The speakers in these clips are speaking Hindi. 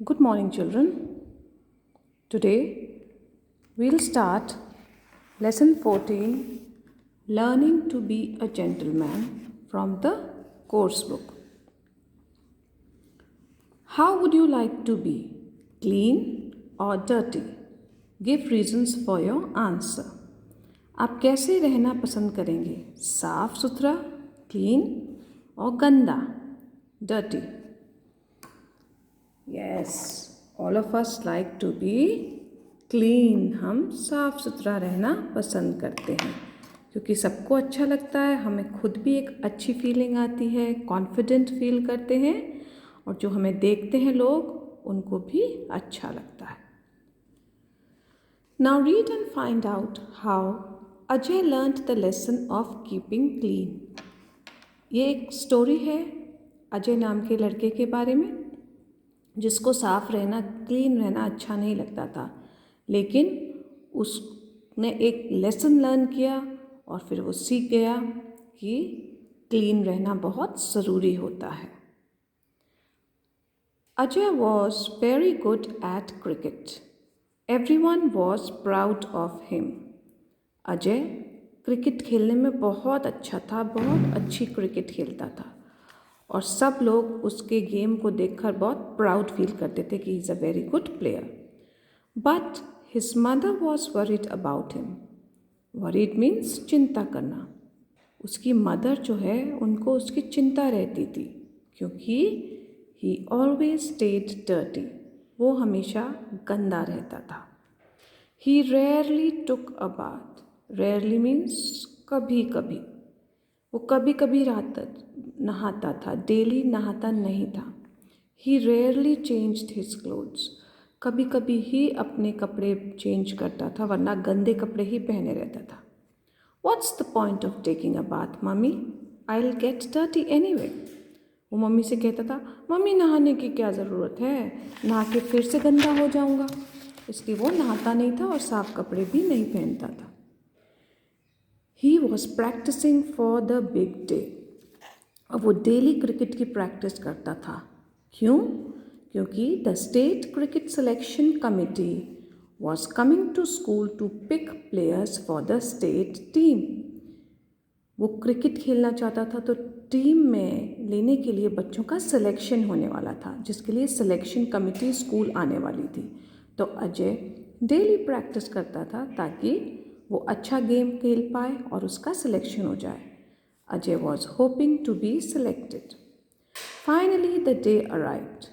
Good morning, children. Today we'll start lesson 14, Learning to be a Gentleman, from the course book. How would you like to be? Clean or dirty? Give reasons for your answer. आप कैसे रहना पसंद करेंगे? साफ सुथरा, क्लीन और गंदा, dirty? Yes, all of us like to be clean. हम साफ सुथरा रहना पसंद करते हैं क्योंकि सबको अच्छा लगता है, हमें खुद भी एक अच्छी फीलिंग आती है, कॉन्फिडेंट फील करते हैं और जो हमें देखते हैं लोग उनको भी अच्छा लगता है. Now read and find out how Ajay learned the lesson of keeping clean. ये एक स्टोरी है अजय नाम के लड़के के बारे में जिसको साफ रहना, क्लीन रहना अच्छा नहीं लगता था, लेकिन उसने एक लेसन लर्न किया और फिर वो सीख गया कि क्लीन रहना बहुत ज़रूरी होता है. Ajay was very good at cricket. Everyone was proud of him. Ajay cricket खेलने में बहुत अच्छा था, बहुत अच्छी क्रिकेट खेलता था और सब लोग उसके गेम को देखकर बहुत प्राउड फील करते थे कि he is a very good player. But his mother was worried about him. Worried means चिंता करना. उसकी मदर जो है उनको उसकी चिंता रहती थी क्योंकि ही ऑलवेज स्टेड डर्टी. वो हमेशा गंदा रहता था. He rarely took a bath. Rarely means कभी कभी. वो कभी कभी नहाता था, डेली नहाता नहीं था. He rarely changed his clothes. कभी कभी ही अपने कपड़े चेंज करता था वरना गंदे कपड़े ही पहने रहता था. What's the point of taking a bath mummy? I will get dirty anyway. वो मम्मी से कहता था, मम्मी नहाने की क्या ज़रूरत है, नहा के फिर से गंदा हो जाऊँगा. इसलिए वो नहाता नहीं था और साफ कपड़े भी नहीं पहनता था. He was practising for the big day. अब वो डेली क्रिकेट की प्रैक्टिस करता था. क्यों? क्योंकि the state cricket selection committee was coming to school to pick players for the state team. वो क्रिकेट खेलना चाहता था तो टीम में लेने के लिए बच्चों का सिलेक्शन होने वाला था जिसके लिए सिलेक्शन कमिटी स्कूल आने वाली थी. तो अजय डेली प्रैक्टिस करता था ताकि वो अच्छा गेम खेल पाए और उसका सिलेक्शन हो जाए. Ajay was hoping to be selected. Finally, the day arrived.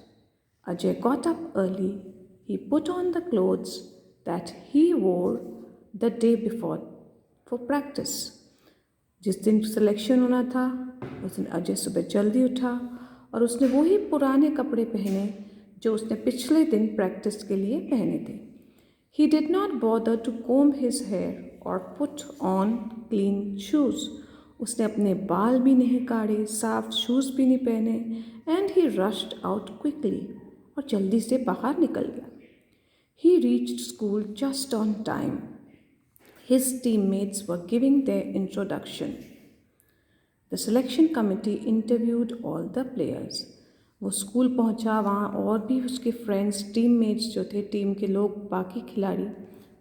Ajay got up early. He put on the clothes that he wore the day before for practice. जिस दिन सिलेक्शन होना था उस दिन अजय सुबह जल्दी उठा और उसने वही पुराने कपड़े पहने जो उसने पिछले दिन प्रैक्टिस के लिए पहने थे. He did not bother to comb his hair or put on clean shoes. उसने अपने बाल भी नहीं काढ़े, साफ शूज़ भी नहीं पहने. And he rushed out quickly. और जल्दी से बाहर निकल गया. ही reached school just on time. His teammates were giving their introduction. The selection committee interviewed all the players. वो स्कूल पहुंचा, वहाँ और भी उसके फ्रेंड्स, टीममेट्स जो थे, टीम के लोग, बाकी खिलाड़ी,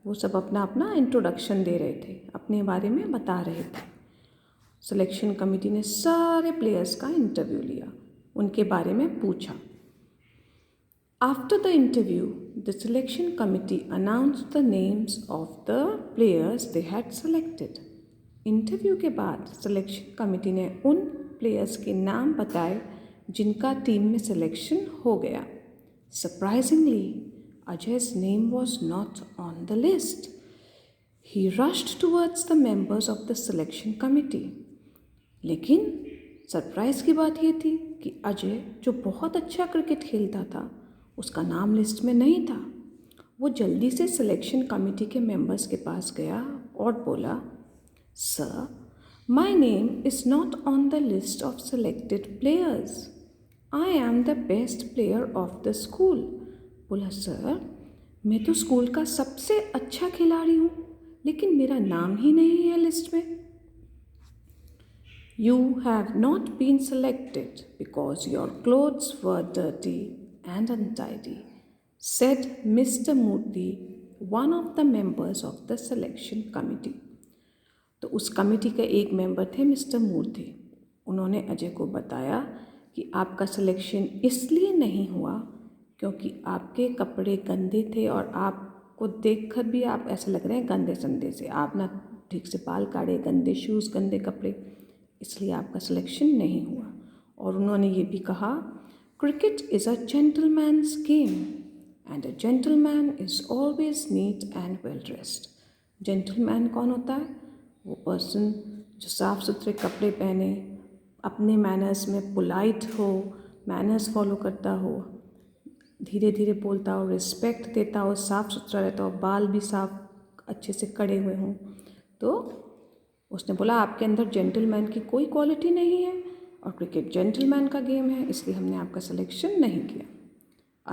वो सब अपना अपना इंट्रोडक्शन दे रहे थे, अपने बारे में बता रहे थे. सिलेक्शन कमेटी ने सारे प्लेयर्स का इंटरव्यू लिया, उनके बारे में पूछा. After the interview the selection committee announced the names of the players they had selected. Interview के बाद सिलेक्शन कमेटी ने उन प्लेयर्स के नाम बताए जिनका टीम में सिलेक्शन हो गया. Surprisingly Ajay's name was not on the list. He rushed towards the members of the selection committee. लेकिन सरप्राइज़ की बात ये थी कि अजय जो बहुत अच्छा क्रिकेट खेलता था उसका नाम लिस्ट में नहीं था. वो जल्दी से सिलेक्शन कमेटी के मेंबर्स के पास गया और बोला, sir, my name is not on the list of selected players. I am the best player of the school. बोला, सर, मैं तो स्कूल का सबसे अच्छा खिलाड़ी हूँ लेकिन मेरा नाम ही नहीं है लिस्ट में. You have not been selected because your clothes were dirty and untidy. said Mr. Murthy, one of the members of the selection committee. तो उस कमेटी के एक मेंबर थे मिस्टर मूर्ति। उन्होंने अजय को बताया कि आपका सिलेक्शन इसलिए नहीं हुआ क्योंकि आपके कपड़े गंदे थे और आपको देखकर भी आप ऐसे लग रहे हैं गंदे संदे से। आप ना ठीक से बाल काटे, गंदे शूज़, गंदे कपड़े, इसलिए आपका सिलेक्शन नहीं हुआ। और उन्होंने ये भी कहा, cricket is a gentleman's game and a gentleman is always neat and well dressed. Gentleman कौन होता है? वो पर्सन जो साफ़ सुथरे कपड़े पहने, अपने मैनर्स में पोलाइट हो, मैनर्स फॉलो करता हो, धीरे धीरे बोलता हो, रिस्पेक्ट देता हो, साफ़ सुथरा रहता हो, बाल भी साफ अच्छे से कड़े हुए हों। तो उसने बोला आपके अंदर जेंटलमैन की कोई क्वालिटी नहीं है और क्रिकेट जेंटलमैन का गेम है, इसलिए हमने आपका सिलेक्शन नहीं किया।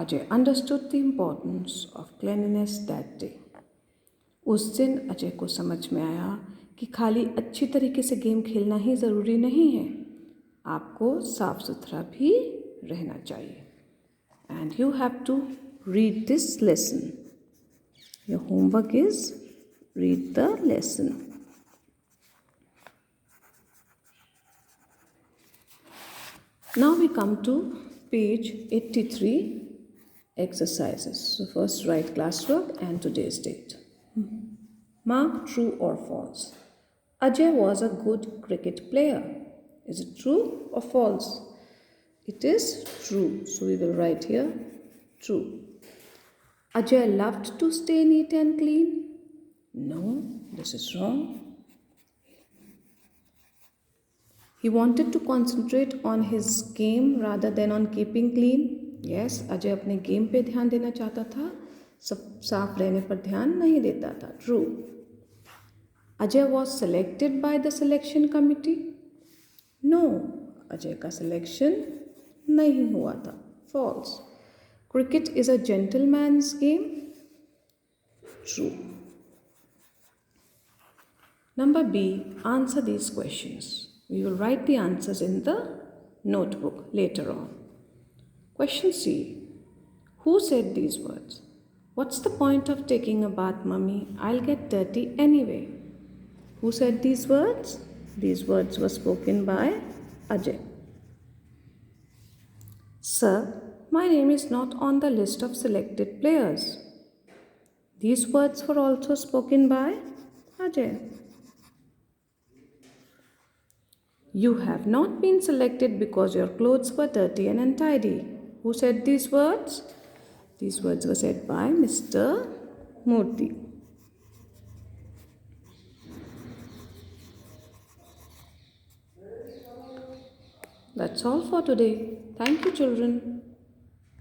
Ajay understood the importance of cleanliness that day. उस दिन अजय को समझ में आया कि खाली अच्छी तरीके से गेम खेलना ही ज़रूरी नहीं है, आपको साफ सुथरा भी रहना चाहिए। And you have to read this lesson. Your homework is read the lesson. Now we come to page 83, exercises. So first write classwork and today's date. Mark true or false. Ajay was a good cricket player. Is it true or false? It is true. So we will write here true. Ajay loved to stay neat and clean. No, this is wrong. He wanted to concentrate on his game rather than on keeping clean. Yes, Ajay अपने गेम पे ध्यान देना चाहता था, सब साफ रहने पर ध्यान नहीं देता था. True. Ajay was selected by the selection committee. No, Ajay का सिलेक्शन नहीं हुआ था. False. Cricket is a gentleman's game. True. Number B, answer these questions. We will write the answers in the notebook later on. Question C. Who said these words? What's the point of taking a bath, mummy? I'll get dirty anyway. Who said these words? These words were spoken by Ajay. Sir, my name is not on the list of selected players. These words were also spoken by Ajay. You have not been selected because your clothes were dirty and untidy. Who said these words? These words were said by Mr. Murthy. That's all for today. Thank you, children.